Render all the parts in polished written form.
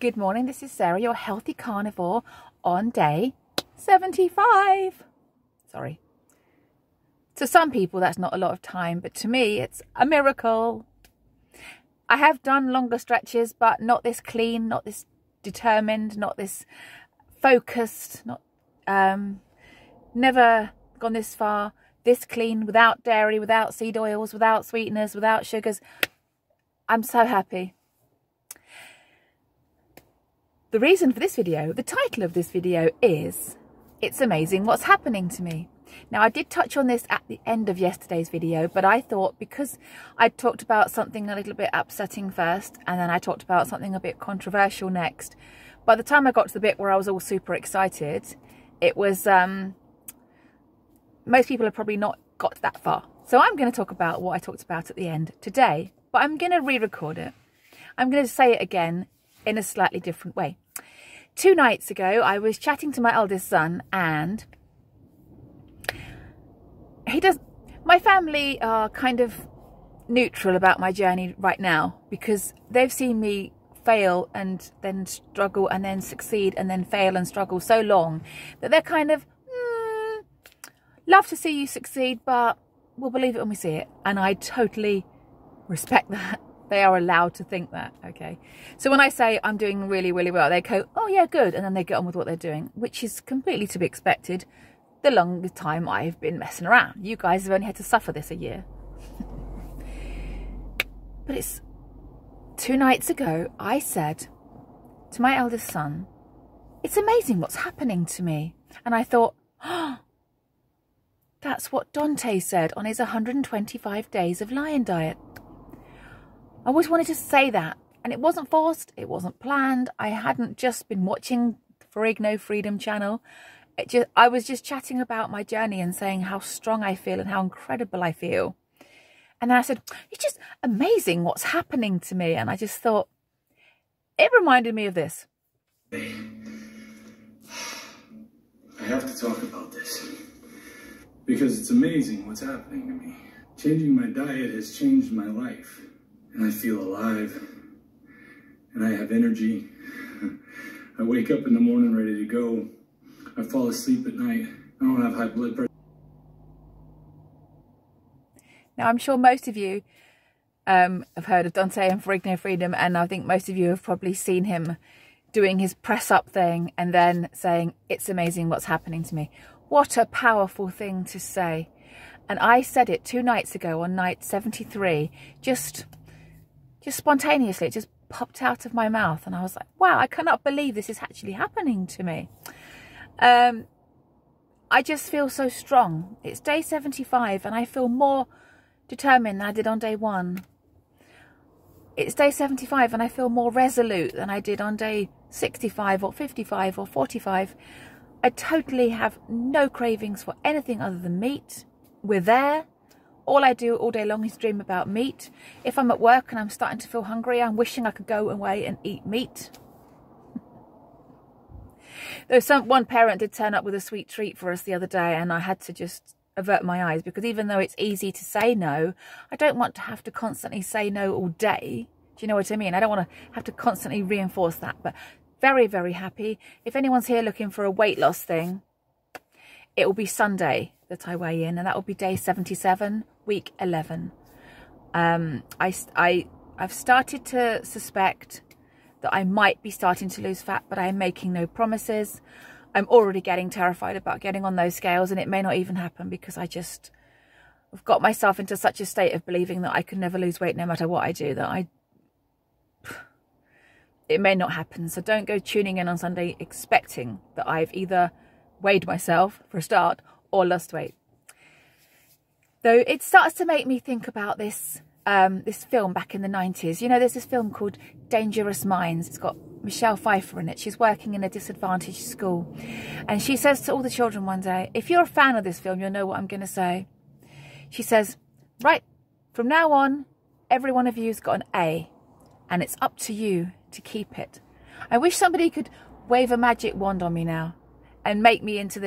Good morning, this is Sarah, your healthy carnivore on day 75. Sorry. To some people that's not a lot of time, but to me it's a miracle. I have done longer stretches, but not this clean, not this determined, not this focused, not never gone this far, this clean, without dairy, without seed oils, without sweeteners, without sugars. I'm so happy. The reason for this video, the title of this video is, It's Amazing What's Happening to Me. Now, I did touch on this at the end of yesterday's video, but I thought because I talked about something a little bit upsetting first, and then I talked about something a bit controversial next, by the time I got to the bit where I was all super excited, it was, most people have probably not got that far. So I'm going to talk about what I talked about at the end today, but I'm going to re-record it. I'm going to say it again in a slightly different way. 2 nights ago, I was chatting to my eldest son, and my family are kind of neutral about my journey right now, because they've seen me fail and then struggle and then succeed and then fail and struggle so long that they're kind of, love to see you succeed, but we'll believe it when we see it. And I totally respect that. They are allowed to think that, okay? So when I say I'm doing really, really well, they go, oh yeah, good. And then they get on with what they're doing, which is completely to be expected the longest time I've been messing around. You guys have only had to suffer this a year. But it's 2 nights ago, I said to my eldest son, it's amazing what's happening to me. And I thought, oh, that's what Dante said on his 125 days of lion diet. I always wanted to say that, and it wasn't forced, it wasn't planned. I hadn't just been watching the Ferrigno Freedom channel. I was just chatting about my journey and saying how strong I feel and how incredible I feel. And then I said, it's just amazing what's happening to me. And I just thought, it reminded me of this. I have to talk about this, because it's amazing what's happening to me. Changing my diet has changed my life. And I feel alive, and I have energy. I wake up in the morning ready to go. I fall asleep at night. I don't have high blood pressure. Now, I'm sure most of you have heard of Dante and Ferrigno Freedom, and I think most of you have probably seen him doing his press up thing and then saying, it's amazing what's happening to me. What a powerful thing to say. And I said it 2 nights ago on night 73, just spontaneously. It just popped out of my mouth, and I was like, wow, I cannot believe this is actually happening to me. I just feel so strong. It's day 75 and I feel more determined than I did on day 1. It's day 75 and I feel more resolute than I did on day 65 or 55 or 45. I totally have no cravings for anything other than meat. We're there. All I do all day long is dream about meat. If I'm at work and I'm starting to feel hungry, I'm wishing I could go away and eat meat. Though one parent did turn up with a sweet treat for us the other day, and I had to just avert my eyes, because even though it's easy to say no, I don't want to have to constantly say no all day. Do you know what I mean? I don't want to have to constantly reinforce that. But very, very happy. If anyone's here looking for a weight loss thing, it will be Sunday that I weigh in, and that will be day 77, week 11. I've started to suspect that I might be starting to lose fat, but I am making no promises. I'm already getting terrified about getting on those scales, and it may not even happen, because I've got myself into such a state of believing that I can never lose weight no matter what I do, that it may not happen. So don't go tuning in on Sunday expecting that I've either weighed myself for a start or lost weight. Though it starts to make me think about this this film back in the 90s. You know, there's this film called Dangerous Minds. It's got Michelle Pfeiffer in it. She's working in a disadvantaged school, and she says to all the children one day, if you're a fan of this film, you'll know what I'm going to say. She says, right, from now on, every one of you's got an A, and it's up to you to keep it. I wish somebody could wave a magic wand on me now and make me into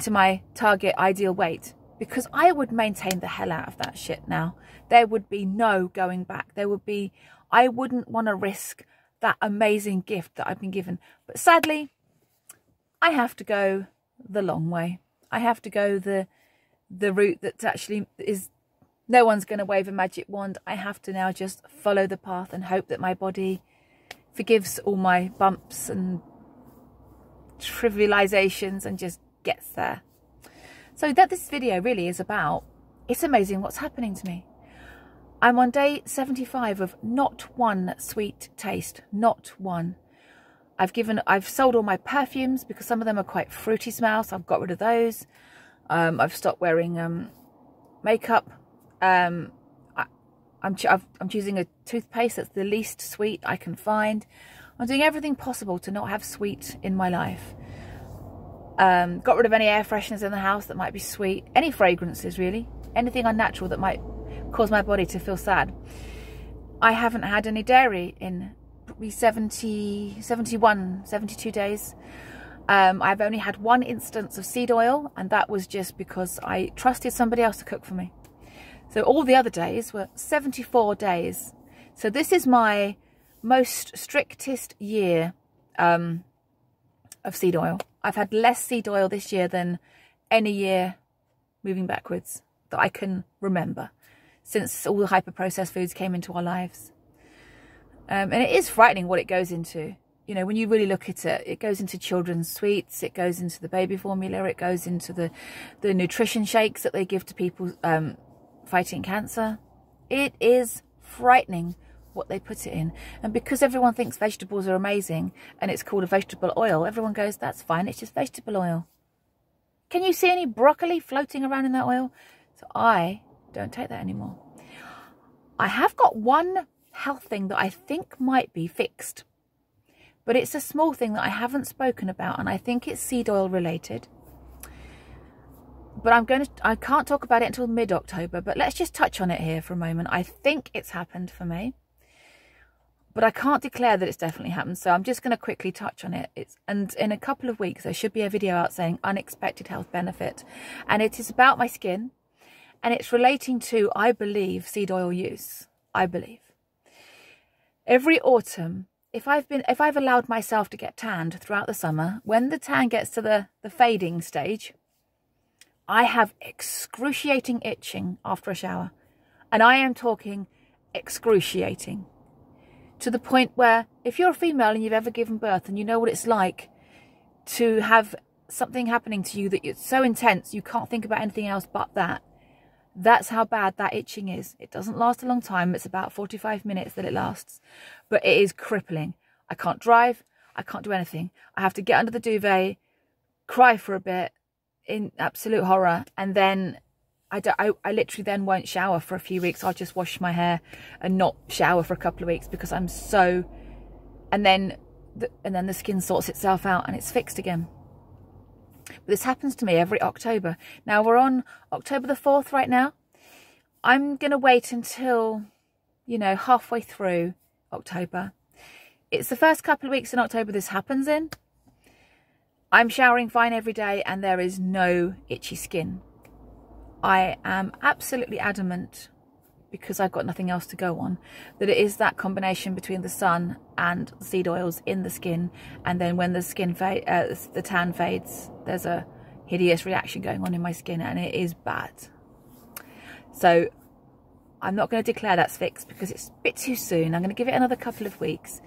my target ideal weight, because I would maintain the hell out of that shit now. There would be no going back. I wouldn't want to risk that amazing gift that I've been given. But sadly, I have to go the long way. I have to go the route that actually is, no one's going to wave a magic wand. I have to now just follow the path and hope that my body forgives all my bumps and trivializations and just gets there. So that this video really is about, it's amazing what's happening to me. I'm on day 75 of not one sweet taste, not one. I've sold all my perfumes because some of them are quite fruity smells, so I've got rid of those. I've stopped wearing makeup. I'm choosing a toothpaste that's the least sweet I can find. I'm doing everything possible to not have sweet in my life. Got rid of any air fresheners in the house that might be sweet. Any fragrances, really. Anything unnatural that might cause my body to feel sad. I haven't had any dairy in probably 71, 72 days. I've only had one instance of seed oil, and that was just because I trusted somebody else to cook for me. So all the other days were 74 days. So this is my most strictest year of seed oil. I've had less seed oil this year than any year moving backwards that I can remember, since all the hyper-processed foods came into our lives. And it is frightening what it goes into. You know, when you really look at it, it goes into children's sweets, it goes into the baby formula, it goes into the nutrition shakes that they give to people fighting cancer. It is frightening what they put it in. And because everyone thinks vegetables are amazing and it's called a vegetable oil, everyone goes, that's fine, it's just vegetable oil. Can you see any broccoli floating around in that oil? So I don't take that anymore. I have got one health thing that I think might be fixed, but it's a small thing that I haven't spoken about, and I think it's seed oil related. But I can't talk about it until mid-October, but let's just touch on it here for a moment. I think it's happened for me, but I can't declare that it's definitely happened, so I'm just going to quickly touch on it. And in a couple of weeks, there should be a video out saying unexpected health benefit, and it is about my skin, and it's relating to, I believe, seed oil use. I believe. Every autumn, if I've allowed myself to get tanned throughout the summer, when the tan gets to the fading stage, I have excruciating itching after a shower. And I am talking excruciating. To the point where, if you're a female and you've ever given birth and you know what it's like to have something happening to you that it's so intense you can't think about anything else but that, that's how bad that itching is. It doesn't last a long time. It's about 45 minutes that it lasts. But it is crippling. I can't drive. I can't do anything. I have to get under the duvet, cry for a bit in absolute horror. And then I literally then won't shower for a few weeks. I'll just wash my hair and not shower for a couple of weeks because I'm so... And then the skin sorts itself out and it's fixed again. But this happens to me every October. Now we're on October the 4th right now. I'm going to wait until, you know, halfway through October. It's the first couple of weeks in October this happens in. I'm showering fine every day and there is no itchy skin. I am absolutely adamant, because I've got nothing else to go on, that it is that combination between the sun and the seed oils in the skin, and then when the the tan fades, there's a hideous reaction going on in my skin, and it is bad. So I'm not going to declare that's fixed because it's a bit too soon. I'm going to give it another couple of weeks.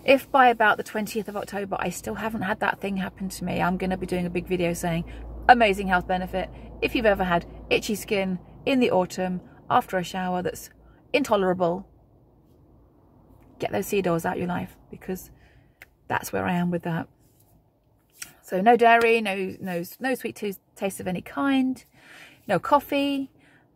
If by about the 20th of October I still haven't had that thing happen to me, I'm going to be doing a big video saying amazing health benefit if you've ever had itchy skin in the autumn after a shower that's intolerable. Get those seed oils out your life, because that's where I am with that. So no dairy, no sweet taste of any kind, no coffee.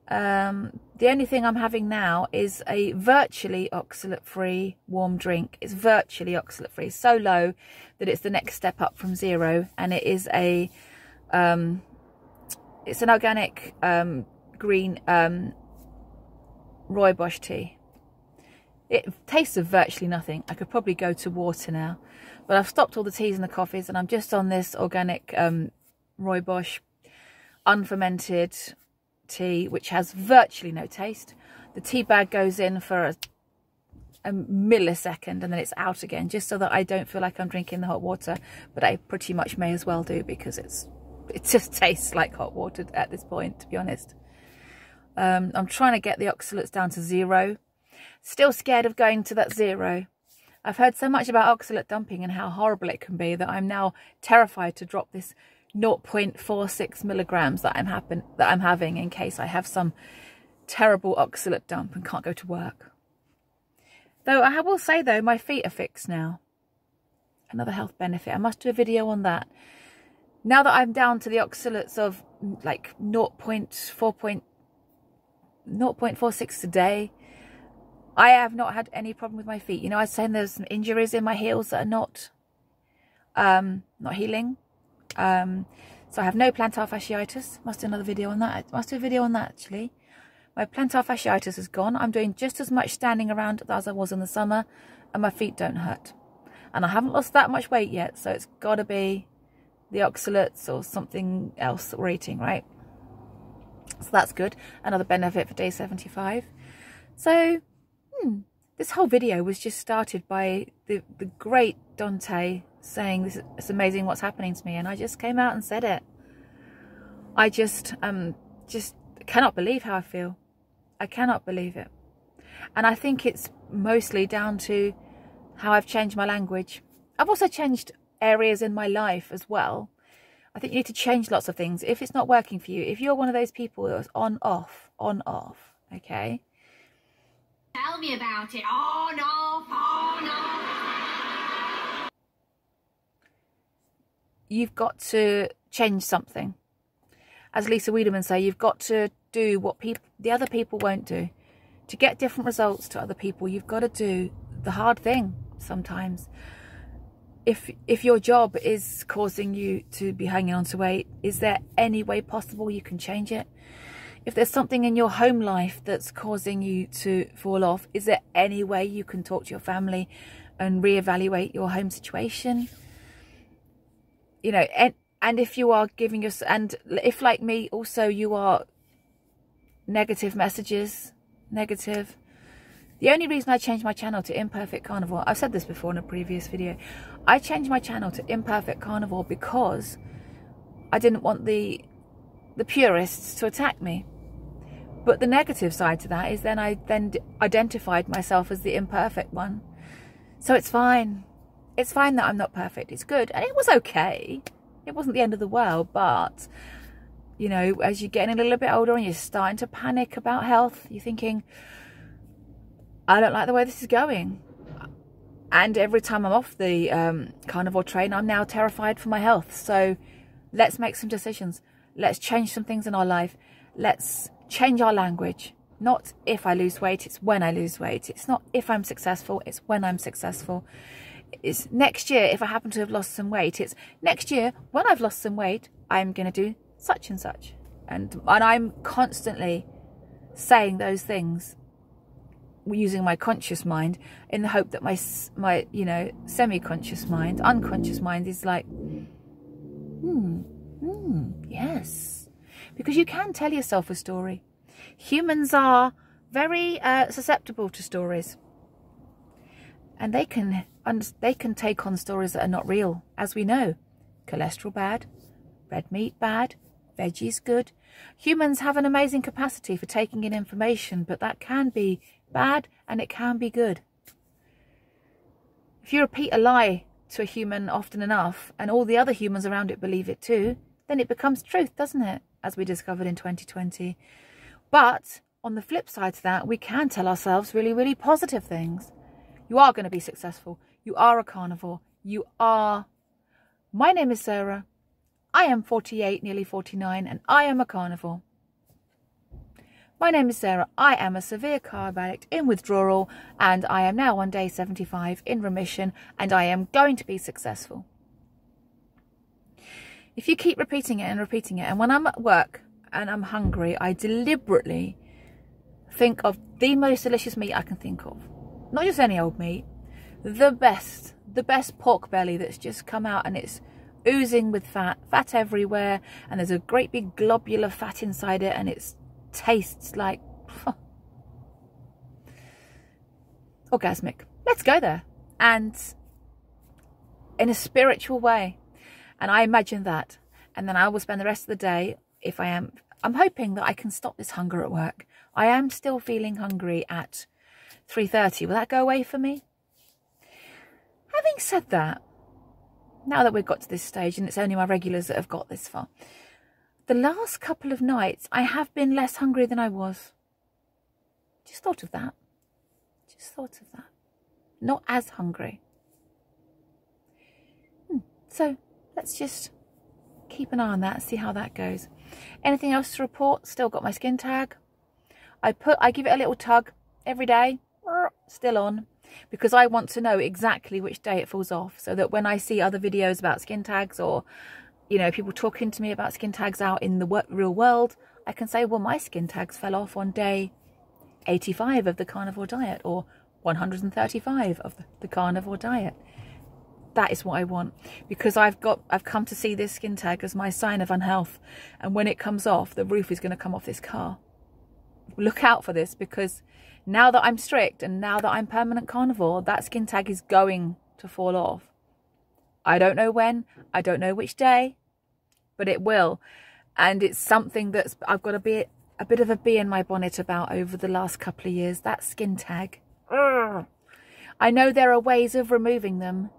The only thing I'm having now is a virtually oxalate-free warm drink. It's virtually oxalate-free, so low that it's the next step up from zero, and it is a it's an organic green rooibos tea. It tastes of virtually nothing. I could probably go to water now, but I've stopped all the teas and the coffees, and I'm just on this organic rooibos unfermented tea, which has virtually no taste. The tea bag goes in for a millisecond and then it's out again, just so that I don't feel like I'm drinking the hot water. But I pretty much may as well do, because it just tastes like hot water at this point, to be honest. I'm trying to get the oxalates down to 0. Still scared of going to that 0. I've heard so much about oxalate dumping and how horrible it can be that I'm now terrified to drop this 0.46 milligrams that I'm having in case I have some terrible oxalate dump and can't go to work. Though I will say, though, my feet are fixed now. Another health benefit. I must do a video on that. Now that I'm down to the oxalates of like 0.46 a day, I have not had any problem with my feet. You know, I was saying there's some injuries in my heels that are not healing. So I have no plantar fasciitis. Must do another video on that. Must do a video on that, actually. My plantar fasciitis is gone. I'm doing just as much standing around as I was in the summer, and my feet don't hurt. And I haven't lost that much weight yet, so it's got to be the oxalates or something else that we're eating, right? So that's good. Another benefit for day 75. So this whole video was just started by the great Dante saying, it's amazing what's happening to me, and I just came out and said it. I just cannot believe how I feel. I cannot believe it. And I think it's mostly down to how I've changed my language. I've also changed areas in my life as well. I think you need to change lots of things if it's not working for you. If you're one of those people that was on, off, okay? Tell me about it. On, off, on, off. You've got to change something. As Lisa Wiedemann say, you've got to do what the other people won't do. To get different results to other people, you've got to do the hard thing sometimes. If your job is causing you to be hanging on to weight, is there any way possible you can change it? If there's something in your home life that's causing you to fall off, is there any way you can talk to your family and reevaluate your home situation? You know, and if you are giving your, and if like me also you are negative messages, negative. The only reason I changed my channel to Imperfect Carnivore, I've said this before in a previous video, I changed my channel to Imperfect Carnivore because I didn't want the purists to attack me. But the negative side to that is then I identified myself as the imperfect one. So it's fine. It's fine that I'm not perfect. It's good. And it was okay. It wasn't the end of the world. But, you know, as you're getting a little bit older and you're starting to panic about health, you're thinking, I don't like the way this is going. And every time I'm off the carnivore train, I'm now terrified for my health. So let's make some decisions. Let's change some things in our life. Let's change our language. Not if I lose weight, it's when I lose weight. It's not if I'm successful, it's when I'm successful. It's next year if I happen to have lost some weight. It's next year when I've lost some weight, I'm going to do such and such. And I'm constantly saying those things using my conscious mind in the hope that my you know, semi-conscious mind, unconscious mind is like, yes. Because you can tell yourself a story. Humans are very susceptible to stories. And they can take on stories that are not real, as we know. Cholesterol bad, red meat bad, veggies good. Humans have an amazing capacity for taking in information, but that can be bad and it can be good. If you repeat a lie to a human often enough and all the other humans around it believe it too, then it becomes truth, doesn't it? As we discovered in 2020. But on the flip side to that, we can tell ourselves really, really positive things. You are going to be successful. You are a carnivore. You are. My name is Sarah. I am 48, nearly 49, and I am a carnivore. My name is Sarah. I am a severe carb addict in withdrawal, and I am now on day 75 in remission, and I am going to be successful. If you keep repeating it, and when I'm at work and I'm hungry, I deliberately think of the most delicious meat I can think of. Not just any old meat. The best pork belly that's just come out and it's oozing with fat everywhere, and there's a great big globular fat inside it, and it tastes like... orgasmic. Let's go there. And in a spiritual way. And I imagine that. And then I will spend the rest of the day, if I'm hoping that I can stop this hunger at work. I am still feeling hungry at 3:30. Will that go away for me? Having said that, now that we've got to this stage, and it's only my regulars that have got this far, the last couple of nights I have been less hungry than I was. Just thought of that. Just thought of that. Not as hungry. So let's just keep an eye on that, see how that goes. Anything else to report? Still got my skin tag. I give it a little tug every day. Still on, because I want to know exactly which day it falls off, so that when I see other videos about skin tags, or you know, people talking to me about skin tags out in the real world, I can say, well, my skin tags fell off on day 85 of the carnivore diet, or 135 of the carnivore diet. That is what I want, because I've come to see this skin tag as my sign of unhealth, and when it comes off, the roof is going to come off this car. Look out for this, because now that I'm strict and now that I'm permanent carnivore, that skin tag is going to fall off. I don't know when, I don't know which day, but it will. And it's something that's I've got a bit of a bee in my bonnet about over the last couple of years, that skin tag. Ugh. I know there are ways of removing them,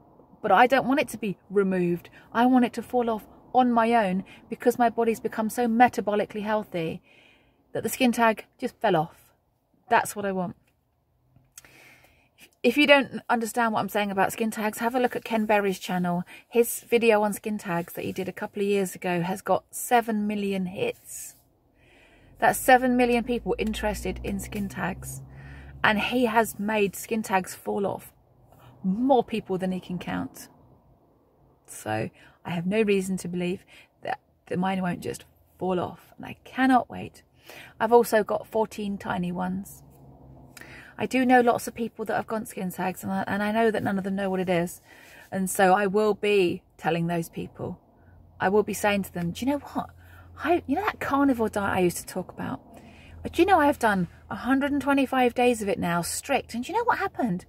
but I don't want it to be removed. I want it to fall off on my own, because my body's become so metabolically healthy that the skin tag just fell off. That's what I want. If you don't understand what I'm saying about skin tags, have a look at Ken Berry's channel. His video on skin tags that he did a couple of years ago has got 7 million hits. That's 7 million people interested in skin tags. And he has made skin tags fall off more people than he can count. So I have no reason to believe that mine won't just fall off. And I cannot wait. I've also got 14 tiny ones. I do know lots of people that have got skin tags, and I know that none of them know what it is. And so I will be telling those people. I will be saying to them, do you know what? You know that carnivore diet I used to talk about? Do you know I've done 125 days of it now, strict. And do you know what happened?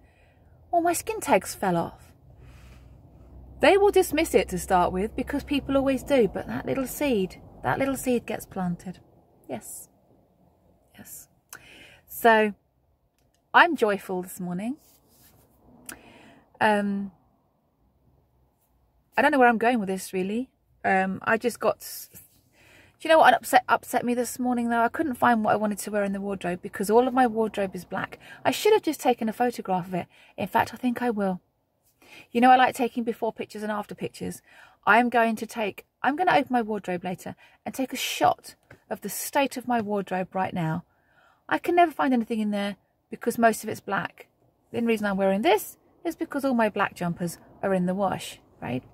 Well, my skin tags fell off. They will dismiss it to start with, because people always do. But that little seed gets planted. Yes. Yes. So I'm joyful this morning. I don't know where I'm going with this, really. I just got... Do you know what upset me this morning, though? I couldn't find what I wanted to wear in the wardrobe, because all of my wardrobe is black. I should have just taken a photograph of it. In fact, I think I will. You know, I like taking before pictures and after pictures. I'm going to open my wardrobe later and take a shot of the state of my wardrobe right now. I can never find anything in there, because most of it's black. The only reason I'm wearing this is because all my black jumpers are in the wash, right?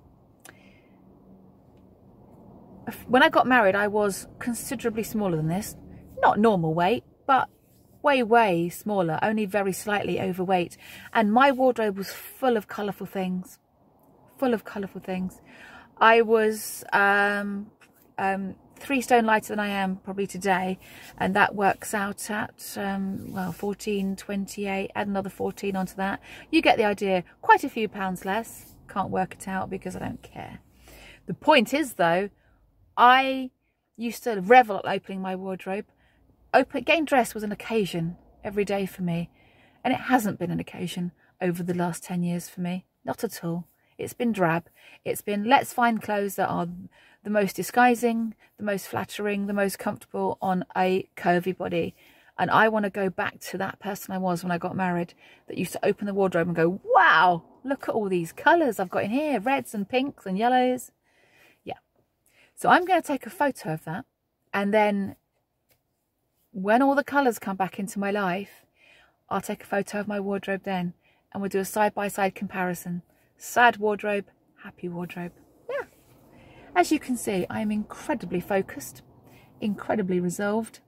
When I got married, I was considerably smaller than this. Not normal weight, but way, way smaller, only very slightly overweight. And my wardrobe was full of colourful things. Full of colourful things. I was 3 stone lighter than I am probably today, and that works out at well, 14.28. Add another 14 onto that. You get the idea. Quite a few pounds less. Can't work it out because I don't care. The point is, though, I used to revel at opening my wardrobe. Getting dressed was an occasion every day for me, and it hasn't been an occasion over the last 10 years for me. Not at all. It's been drab. It's been, let's find clothes that are the most disguising, the most flattering, the most comfortable on a curvy body. And I want to go back to that person I was when I got married, that used to open the wardrobe and go, wow, look at all these colours I've got in here, reds and pinks and yellows. Yeah. So I'm going to take a photo of that, and then when all the colours come back into my life, I'll take a photo of my wardrobe then, and we'll do a side-by-side comparison. Sad wardrobe, happy wardrobe. Yeah. As you can see, I'm incredibly focused, incredibly resolved.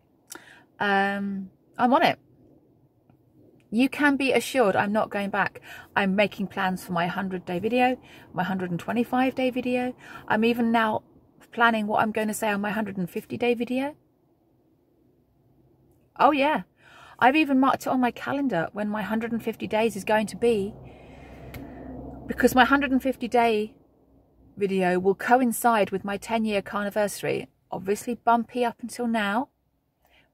I'm on it. You can be assured I'm not going back. I'm making plans for my 100-day video, my 125-day video. I'm even now planning what I'm going to say on my 150-day video. Oh yeah, I've even marked it on my calendar when my 150 days is going to be, because my 150 day video will coincide with my 10-year carniversary. Obviously bumpy up until now,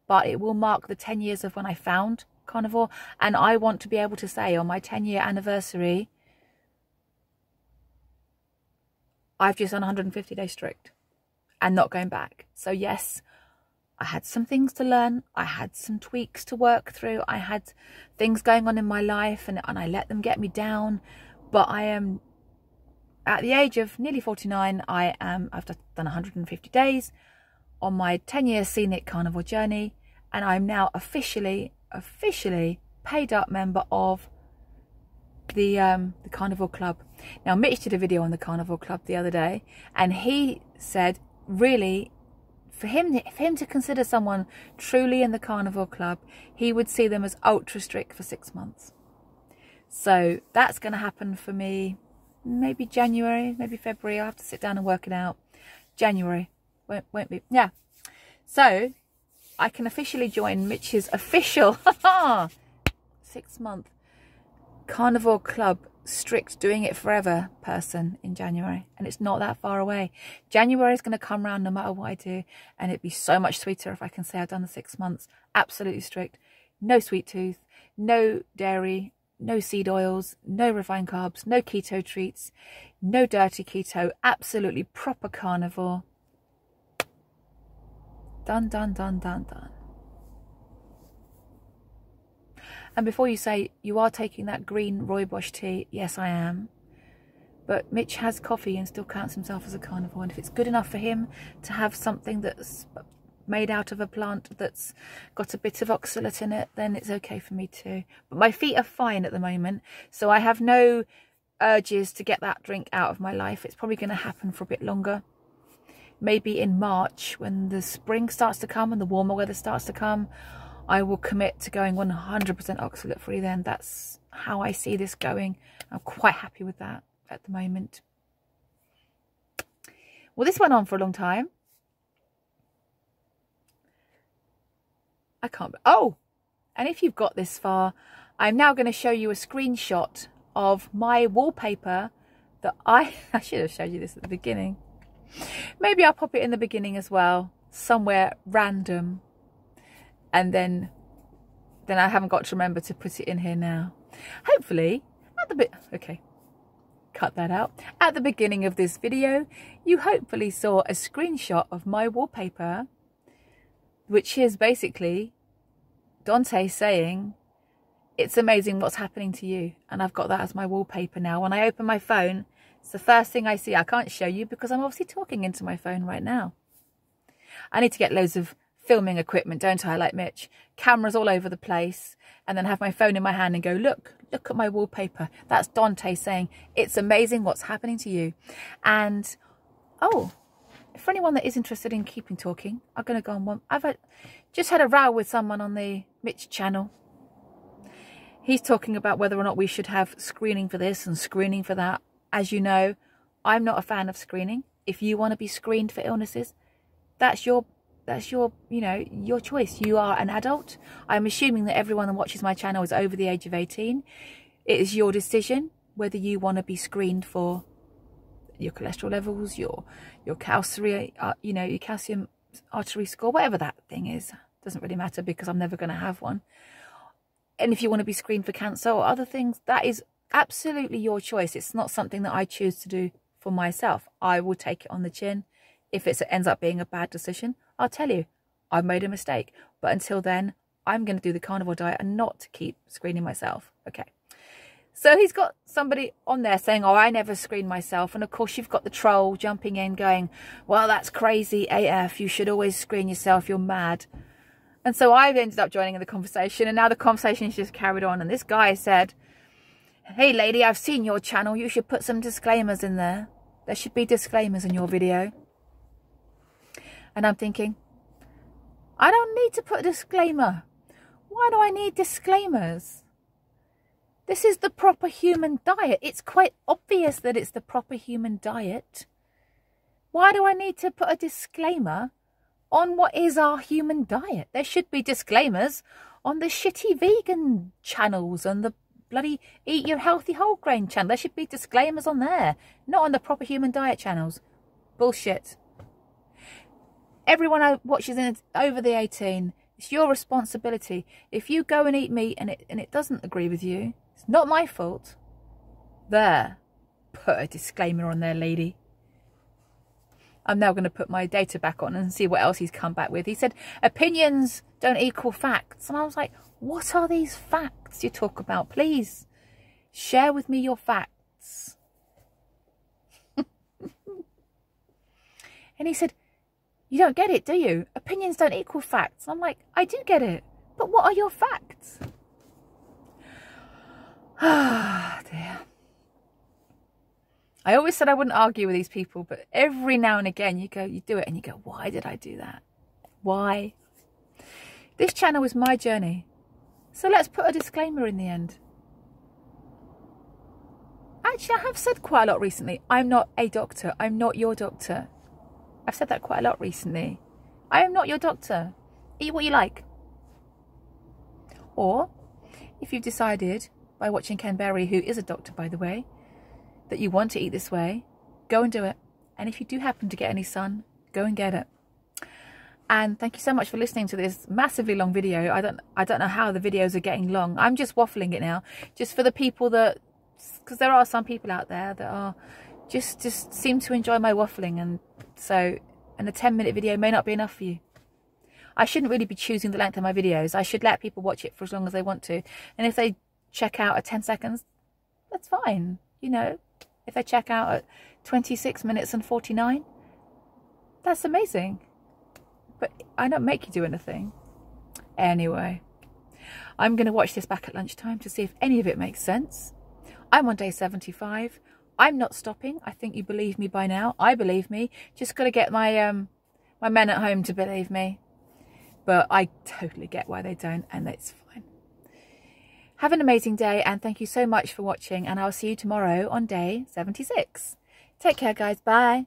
but it will mark the 10 years of when I found Carnivore. And I want to be able to say on my 10-year anniversary, I've just done 150 days strict and not going back. So yes, I had some things to learn. I had some tweaks to work through. I had things going on in my life and I let them get me down. But I am at the age of nearly 49. I've done 150 days on my 10-year scenic carnivore journey. And I'm now officially paid up member of the Carnivore Club. Now Mitch did a video on the Carnivore Club the other day, and he said really for him to consider someone truly in the Carnivore Club, he would see them as ultra strict for 6 months. So that's going to happen for me maybe January, maybe February. I'll have to sit down and work it out. January won't be, yeah. So I can officially join Mitch's official 6-month Carnivore Club strict doing it forever person in January, and it's not that far away. January is going to come around no matter what I do, and it'd be so much sweeter if I can say I've done the 6 months absolutely strict. No sweet tooth, no dairy, no seed oils, no refined carbs, no keto treats, no dirty keto, absolutely proper carnivore. Done, done, done, done, done. And before you say, you are taking that green rooibos tea, yes I am. But Mitch has coffee and still counts himself as a carnivore. And if it's good enough for him to have something that's made out of a plant that's got a bit of oxalate in it, then it's okay for me too. But my feet are fine at the moment, so I have no urges to get that drink out of my life. It's probably going to happen for a bit longer. Maybe in March, when the spring starts to come and the warmer weather starts to come, I will commit to going 100% oxalate free then. That's how I see this going. I'm quite happy with that at the moment. Well, this went on for a long time. I can't... Oh! And if you've got this far, I'm now going to show you a screenshot of my wallpaper that I should have showed you this at the beginning. Maybe I'll pop it in the beginning as well, somewhere random. And then I haven't got to remember to put it in here now. Hopefully, at the bit... Okay, cut that out. At the beginning of this video, you hopefully saw a screenshot of my wallpaper, which is basically Dante saying, it's amazing what's happening to you. And I've got that as my wallpaper now. When I open my phone, it's the first thing I see. I can't show you because I'm obviously talking into my phone right now. I need to get loads of filming equipment, don't I, like Mitch? Cameras all over the place, and then have my phone in my hand and go, look at my wallpaper. That's Dante saying, it's amazing what's happening to you. And, oh, for anyone that is interested in keeping talking, I'm going to go on one. I've just had a row with someone on the Mitch channel. He's talking about whether or not we should have screening for this and screening for that. As you know, I'm not a fan of screening. If you want to be screened for illnesses, that's your you know, your choice. You are an adult. I'm assuming that everyone that watches my channel is over the age of 18. It is your decision whether you want to be screened for your cholesterol levels, your calcium, you know, your calcium artery score, whatever that thing is. Doesn't really matter because I'm never going to have one. And if you want to be screened for cancer or other things, that is absolutely your choice. It's not something that I choose to do for myself. I will take it on the chin. If it ends up being a bad decision, I'll tell you, I've made a mistake. But until then, I'm going to do the carnivore diet and not keep screening myself. Okay. So he's got somebody on there saying, oh, I never screen myself. And of course, you've got the troll jumping in going, well, that's crazy AF. You should always screen yourself. You're mad. And so I've ended up joining in the conversation. And now the conversation is just carried on. And this guy said, hey, lady, I've seen your channel. You should put some disclaimers in there. There should be disclaimers in your video. And I'm thinking, I don't need to put a disclaimer. Why do I need disclaimers? This is the proper human diet. It's quite obvious that it's the proper human diet. Why do I need to put a disclaimer on what is our human diet? There should be disclaimers on the shitty vegan channels and the bloody eat your healthy whole grain channel. There should be disclaimers on there, not on the proper human diet channels. Bullshit. Everyone who watches over the 18, it's your responsibility. If you go and eat meat and it doesn't agree with you, it's not my fault. There. Put a disclaimer on there, lady. I'm now going to put my data back on and see what else he's come back with. He said, opinions don't equal facts. And I was like, what are these facts you talk about? Please share with me your facts. And he said, you don't get it, do you? Opinions don't equal facts. I'm like, I do get it. But what are your facts? Ah, dear. I always said I wouldn't argue with these people, but every now and again you do it and you go, why did I do that? Why? This channel is my journey. So let's put a disclaimer in the end. Actually, I have said quite a lot recently, I'm not a doctor. I'm not your doctor. I've said that quite a lot recently. I am not your doctor. Eat what you like. Or, if you've decided, by watching Ken Berry, who is a doctor by the way, that you want to eat this way, go and do it. And if you do happen to get any sun, go and get it. And thank you so much for listening to this massively long video. I don't know how the videos are getting long. I'm just waffling it now, just for the people that, because there are some people out there that are just seem to enjoy my waffling, and so, and a 10-minute video may not be enough for you. I shouldn't really be choosing the length of my videos. I should let people watch it for as long as they want to. And if they check out at 10 seconds, that's fine. You know, if they check out at 26 minutes and 49, that's amazing. But I don't make you do anything. Anyway, I'm going to watch this back at lunchtime to see if any of it makes sense. I'm on day 75. I'm not stopping. I think you believe me by now. I believe me. Just got to get my my men at home to believe me. But I totally get why they don't, and it's fine. Have an amazing day, and thank you so much for watching, and I'll see you tomorrow on day 76. Take care, guys. Bye.